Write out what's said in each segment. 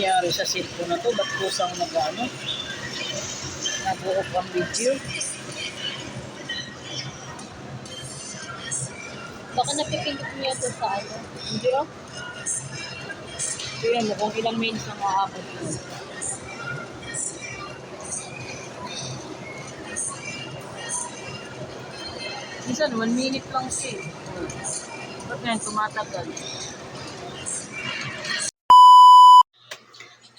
nangyari sa cellphone na to? Ba't kusang nag-ano? Nag-off ang video? Baka napipindot mo yan sa ano. Hindi ah. Tingnan mo kung ilang minutes na makakapag yun. Minsan, 1 minute lang siya. Ba't ngayon tumatagal?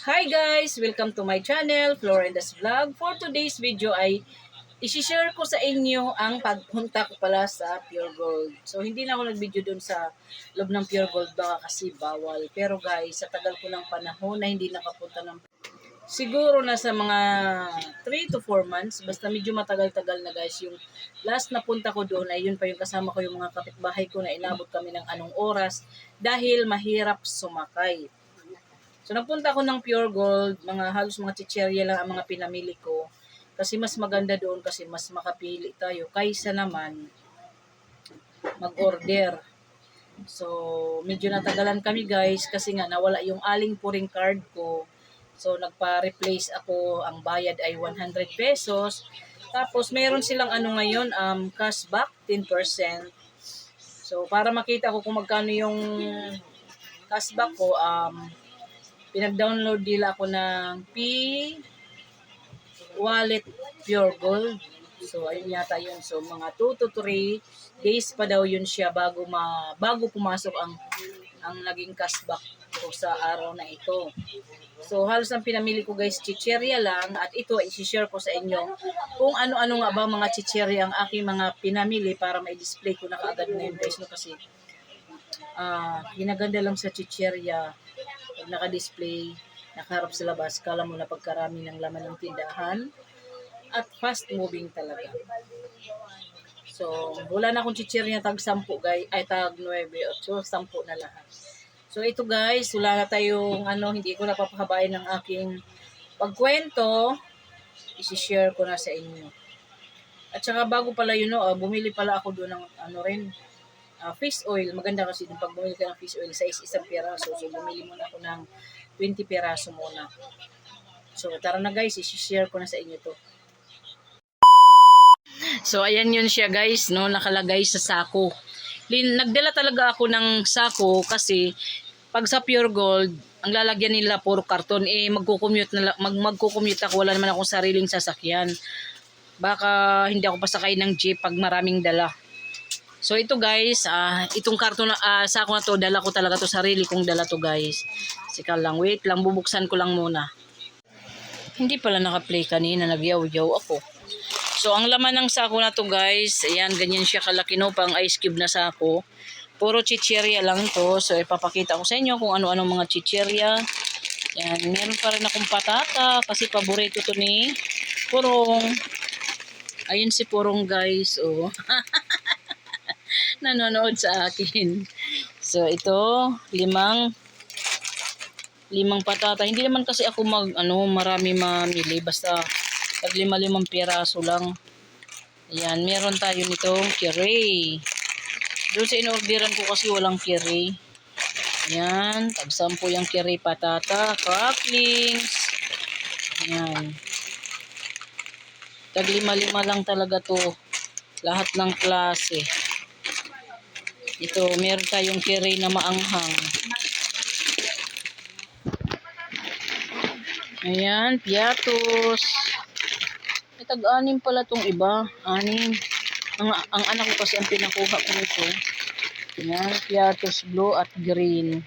Hi guys! Welcome to my channel, Florenda's Vlog. For today's video ay isi-share ko sa inyo ang pagpunta ko pala sa Pure Gold. So hindi na ako nag-video dun sa loob ng Pure Gold baka kasi bawal. Pero guys, sa tagal ko ng panahon na hindi nakapunta ng siguro na sa mga 3 to 4 months, basta medyo matagal-tagal na guys. Yung last na punta ko doon ay yun pa yung kasama ko yung mga kapitbahay ko na inabot kami ng anong oras dahil mahirap sumakay. So nagpunta ako ng Pure Gold, halos mga chicherya lang ang mga pinamili ko. Kasi mas maganda doon kasi mas makapili tayo kaysa naman mag-order. So medyo natagalan kami guys kasi nga nawala yung aling puring card ko. So nagpa-replace ako, ang bayad ay 100 pesos. Tapos meron silang ngayon, cashback 10%. So para makita ko kung magkano yung cashback ko, pinag-download nila ako ng Wallet Pure Gold. So ayun yata yun. So mga 2 to 3 days pa daw yun siya bago pumasok ang naging cashback ko sa araw na ito. So halos ang pinamili ko guys chicherya lang at ito ay i-share ko sa inyo kung ano-ano nga ba mga chicherya ang aking mga pinamili para ma-display ko na kaagad ngayon guys no kasi ginaganda lang sa chicherya pag naka-display, nakaharap sa labas, kala mo na pagkarami ng laman ng tindahan at fast moving talaga. So, wala na akong chichirya tag 10 guys, ay tag 9, so 10 na lahat. So, ito guys, wala na tayong hindi ko napapahabain ng aking pagkwento, isi-share ko na sa inyo. At saka bago pala yun, bumili pala ako doon ng fish oil. Maganda kasi yung pag bumili ka ng fish oil sa isang piraso. So, bumili muna ako ng 20 piraso muna. So, tara na guys, isi-share ko na sa inyo to. So, ayan yun siya guys, no, nakalagay sa sako. Nagdala talaga ako ng sako kasi pag sa Pure Gold, ang lalagyan nila puro karton. Magko-commute ako, wala naman akong sariling sasakyan. Baka hindi ako pasakay ng jeep pag maraming dala. So ito guys, itong karton sako na to, dala ko talaga to, sarili kong dala to guys. Sika lang, wait lang, bubuksan ko lang muna. Hindi pala naka-play kanina, nagyaw-yaw ako. So ang laman ng sako na to guys, ayan, ganyan siya kalaki no, pang ice cube na sako. Puro chicherya lang to. So ipapakita ko sa inyo kung ano-ano mga chicherya. Yan, meron pa rin akong patata kasi paborito to ni Purong. Ayun si Purong guys, oh. Nanonood sa akin. So ito, limang patata. Hindi naman kasi ako marami mamili, basta pag 5 piraso lang. Ayan, meron tayo nitong curry. Doon sa inorderan ko kasi walang curry. Ayan, tag 10 yung curry patata, cracklings. Ayan. Tag 5 lang talaga to. Lahat ng klase. Ito, meron tayong curry na maanghang. Ayan, piatos. Tag-anim pala tong iba. 6. Ang anak ko kasi ang pinakuha ko nito. Ayan, piatos blue at green.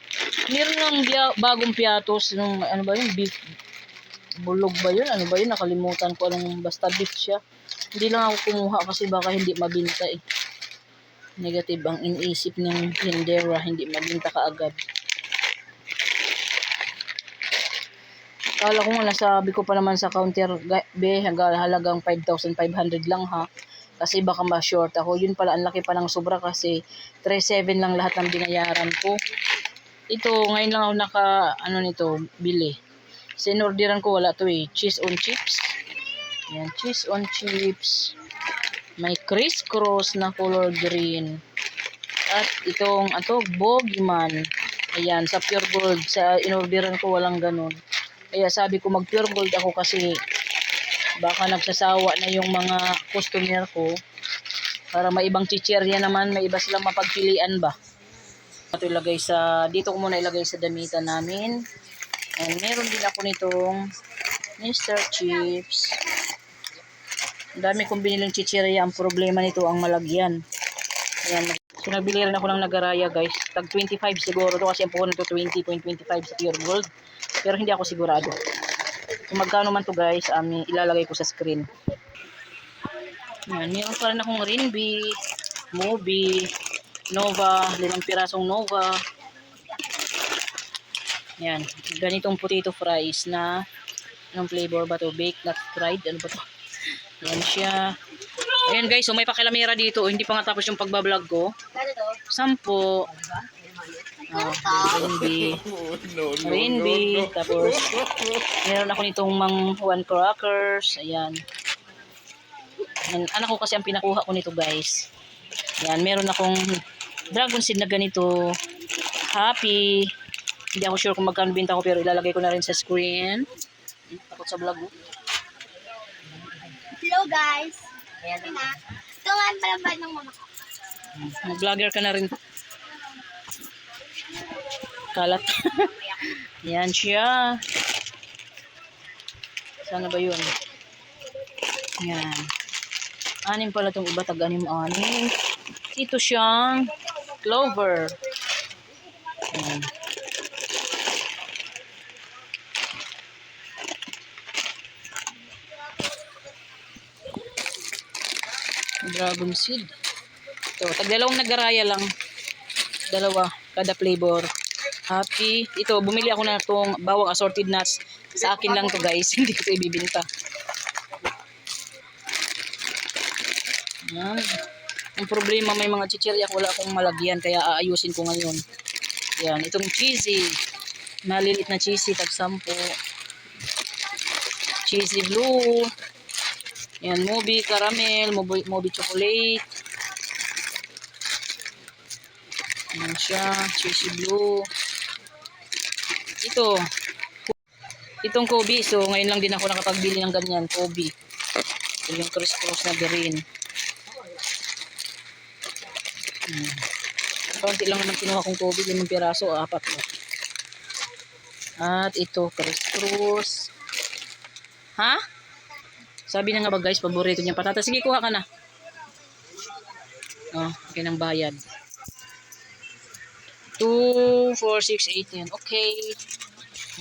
Meron ng bagong piatos. Ano ba yun? Beef. Bulog ba yun? Ano ba yun? Nakalimutan ko. Basta beef siya. Hindi lang ako kumuha kasi baka hindi mabinta eh. Negative ang iniisip ng tindera, hindi mabinta kaagad. Kala ko nga, nasabi ko pa naman sa counter, halagang 5,500 lang ha. Kasi baka ma-short ako. Yun pala, ang laki pa ng sobra kasi 3,700 lang lahat ng binayaran ko. Ito, ngayon lang ako nito, bili. Sinorderan ko, wala to eh. Cheese on chips. Yan, cheese on chips. May criss-cross na color green. At itong Bogiman. Ayan, sa Pure Gold. Sa inorderan ko walang ganun. Kaya sabi ko mag Pure Gold ako kasi baka nagsasawa na yung mga customer ko. Para may ibang chichirya naman, may iba silang mapagpilian ba. Ito ilagay sa, dito ko muna ilagay sa damitan namin. And meron din ako nitong Mr. Chips. Ang dami kong binilang chichirya. Ang problema nito ang malagyan. Ayan. So nagbili rin ako ng nagaraya guys. Tag 25 siguro to kasi ang puhunan to 20.25 sa Pure Gold. Pero hindi ako sigurado. Kung magkano man to guys, ilalagay ko sa screen. Ayan, meron pa rin akong Rinby, Moby, Nova, 5 pirasong Nova. Ayan, ganitong potato fries na anong flavor ba to? Baked, not fried, ano ba to? Ayan siya. Ayan guys, so may pakilamera dito. Hindi pa nga tapos yung pagbablog ko. 10. Rinby. Rinby. Tapos, meron ako nitong one crackers. Ayan. And, anak ko kasi ang pinakuha ko nito guys. Ayan, meron akong dragon seed na ganito. Happy. Hindi ako sure kung magkano binta ko pero ilalagay ko na rin sa screen. Takot sa vlog. Hello guys. Ayan na. Ito nga ang palambad ng mama ko. Mag-vlogger ka na rin. Kalat. Yan siya. Sana ba yun? Yan. 6 pala itong iba. Tag-6. Ito siyang clover. Yan. Dragon seed. Ito, tag-2 nagaraya lang. 2 kada flavor. Happy. Ito, bumili ako na itong bawang assorted nuts. Sa akin lang to guys. Hindi ko ito ibibinta. Yan. Ang problema, may mga chichirya wala akong malagyan. Kaya aayusin ko ngayon. Yan. Itong cheesy. Malilit na cheesy. Tag 10. Cheesy blue. Yan. Moby caramel. Moby chocolate. Yan siya. Cheesy blue. Ito. Itong Kobe. So, ngayon lang din ako nakapagbili ng ganyan. Kobe. Ito yung criss-cross na green. Kaunti lang naman kinuha kong Kobe. 5 piraso. 4 mo. At ito. Criss-cross. Ha? Sabi na nga ba guys, paborito niya patatas. Sige, kuha ka na. Oh, okay ng bayad. 2, 4, 6, 8 yan. Okay.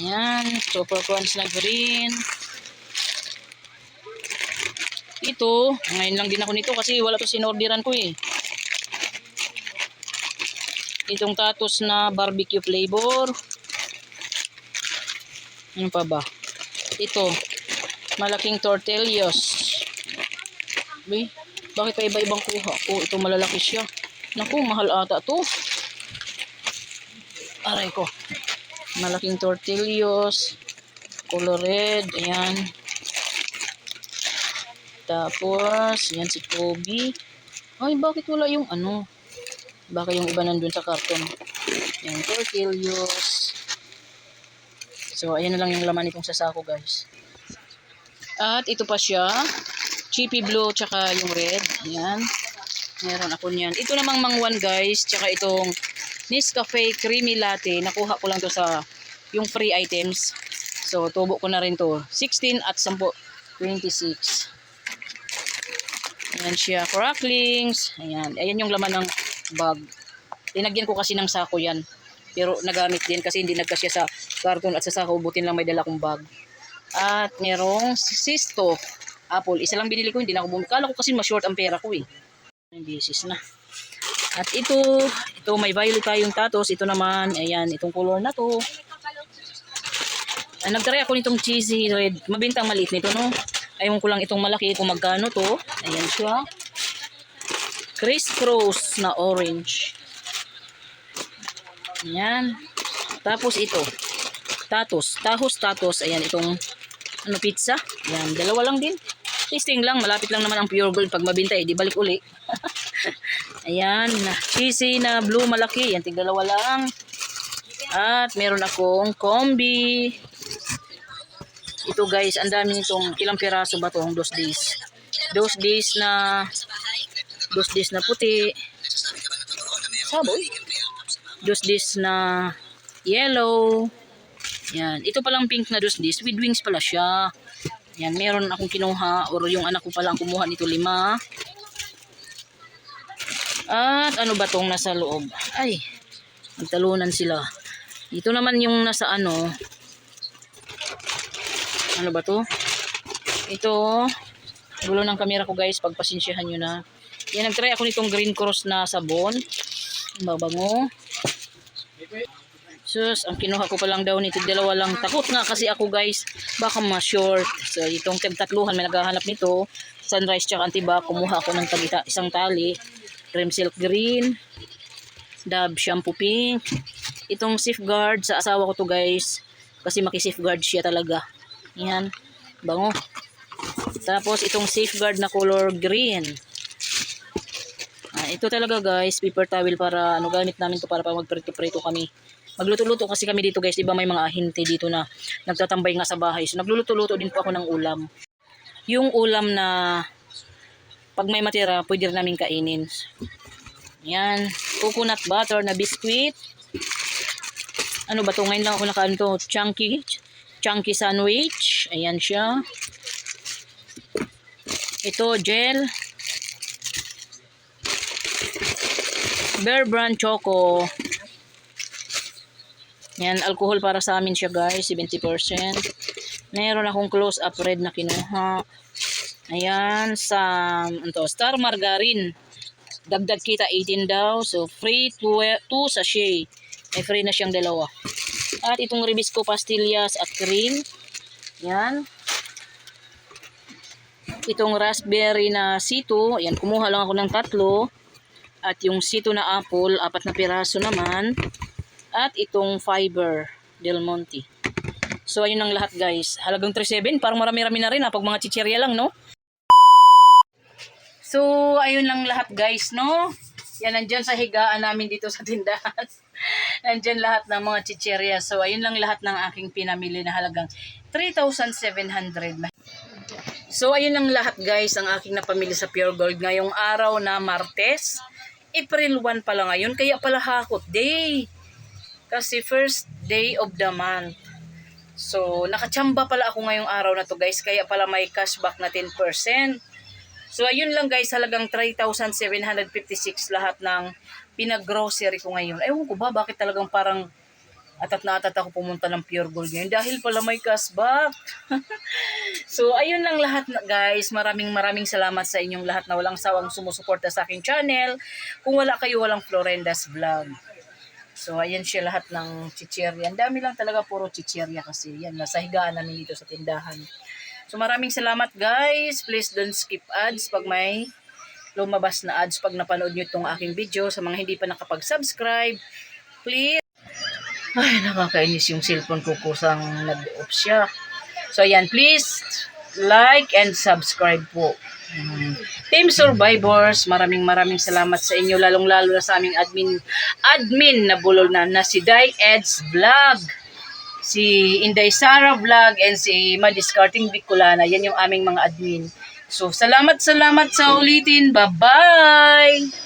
Yan. Super crunch na green. Ito, ngayon lang din ako nito kasi wala to sinorderan ko eh. Itong tatos na barbecue flavor. Ano pa ba? Ito. Malaking tortillas. Uy, bakit pa iba-ibang kuha ko? Ito malalaki siya. Naku, mahal ata to. Aray ko. Malaking tortillas. Color red. Ayan. Tapos, yan si Kobe. Ay, bakit wala yung ano? Baka yung iba nandun sa karton. Yan, tortillas. So, ayan na lang yung laman itong sasako, guys. At ito pa siya. Chippy blue, tsaka yung red. Ayan. Meron ako niyan. Ito namang mangwan, guys. Tsaka itong Nescafe Creamy Latte. Nakuha ko lang to sa yung free items. So, tubo ko na rin to. 16 at 10. 26. Ayan siya. Cracklings. Ayan. Ayan yung laman ng bag. Tinagyan ko kasi ng sako yan. Pero nagamit din kasi hindi nagkasya sa karton at sa sako. Butin lang may dala kong bag. At merong sisto. Apple. Isa lang binili ko. Hindi na ako bumili. Kala ko kasi ma-short ang pera ko eh. Hindi sis na. At ito may violet tayong tatos. Ito naman. Ayan. Itong color na to. Nagtry ako nitong cheesy red. Mabintang maliit nito no. Ayaw ko lang itong malaki kung magkano to. Ayan siya. Criss-cross na orange. Ayan. Tapos ito. Tatos. Ayan itong ano pizza. Ayan. 2 lang din. Tasting lang. Malapit lang naman ang pure gold. Pag mabinta di balik uli. Ayan. Cheesy na blue malaki. Ayan. 2 lang. At meron akong kombi. Ito guys, ang dami nitong, ilang piraso ba itong 2 days? 2 days na puti. Saboy. 2 days na yellow. Yan. Ito palang pink na 2 days. With wings pala siya. Yan. Meron akong kinuha. Or yung anak ko palang kumuha nito 5. At ano ba tong nasa loob? Ay, nagtalunan sila. Ito naman yung nasa ano. Ano ba to? Ito. Gulo ng camera ko guys. Pagpasensyahan nyo na. Yan, nagtry ako nitong Green Cross na sabon. Mabango. Sus, ang kinuha ko pa lang daw nito, 2 lang. Takot nga kasi ako guys. Baka ma-short. So, itong tag-3 may naghahanap nito. Sunrise tsaka Antibac. Kumuha ako ng isang tali. Cream Silk Green. Dove Shampoo Pink. Itong Safeguard sa asawa ko to guys. Kasi maki-safeguard siya talaga. Yan. Bango. Tapos itong Safeguard na color green. Ito talaga guys, paper towel para ano, gamit namin to para magprito-prito kami. Magluto-luto kasi kami dito guys, 'di ba may mga ahente dito na nagtatambay nga sa bahay. So nagluluto-luto din po ako ng ulam. Yung ulam na pag may matira, pwede rin namin kainin. Yan, coconut butter na biscuit. Ano ba to? Ngayon lang ako nakaano to, chunky sandwich. Ayan siya. Ito gel. Bear Brand Choco. Yan, alcohol para sa amin siya guys, 70%. Meron akong close up red na kinuha. Ayan, Star Margarine. Dagdag kita 18 daw. So, free 2 sachet. May free na siyang 2. At itong Ribisco Pastillas at cream. Yan. Itong raspberry na C2. Ayan, kumuha lang ako ng 3. At yung C2 na apple, 4 na piraso naman. At itong fiber Del Monte. So, ayun ang lahat guys. Halagang 3.7. Parang marami-rami na rin pag mga chichirya lang, no? So, ayun lang lahat guys, no? Yan, nandyan sa higaan namin dito sa tindahan. Nandyan lahat ng mga chichirya. So, ayun lang lahat ng aking pinamili na halagang 3,700. So, ayun lang lahat guys ang aking napamili sa Pure Gold ngayong araw na Martes. April 1 pala ngayon, kaya pala hakot day. Kasi first day of the month. So, nakachamba pala ako ngayong araw na to guys, kaya pala may cashback na 10%. So, ayun lang guys, halagang 3,756 lahat ng pinag-grocery ko ngayon. Ewan ko ba, bakit talagang parang atat na atat ako pumunta ng Pure Gold ngayon? Dahil pala may cashback. So, ayun lang lahat guys. Maraming salamat sa inyong lahat na walang sawang sumusuporta sa aking channel. Kung wala kayo, walang Florenda's Vlog. So, ayan siya lahat ng chichirya. Ang dami lang talaga, puro chichirya kasi. Yan, nasa higaan namin dito sa tindahan. So, maraming salamat guys. Please don't skip ads pag may lumabas na ads pag napanood nyo itong aking video. Sa mga hindi pa nakapag-subscribe, please. Ay, nakakainis yung cellphone ko kusang nag-off siya. So, ayan, please like and subscribe po. Team Survivors, maraming salamat sa inyo, lalong-lalo na sa aming admin na bulol na si Dai Eds Vlog, si Inday Sara Vlog, and si Madiscarting Bicolana. Yan yung aming mga admin. So, salamat sa ulitin. Bye-bye!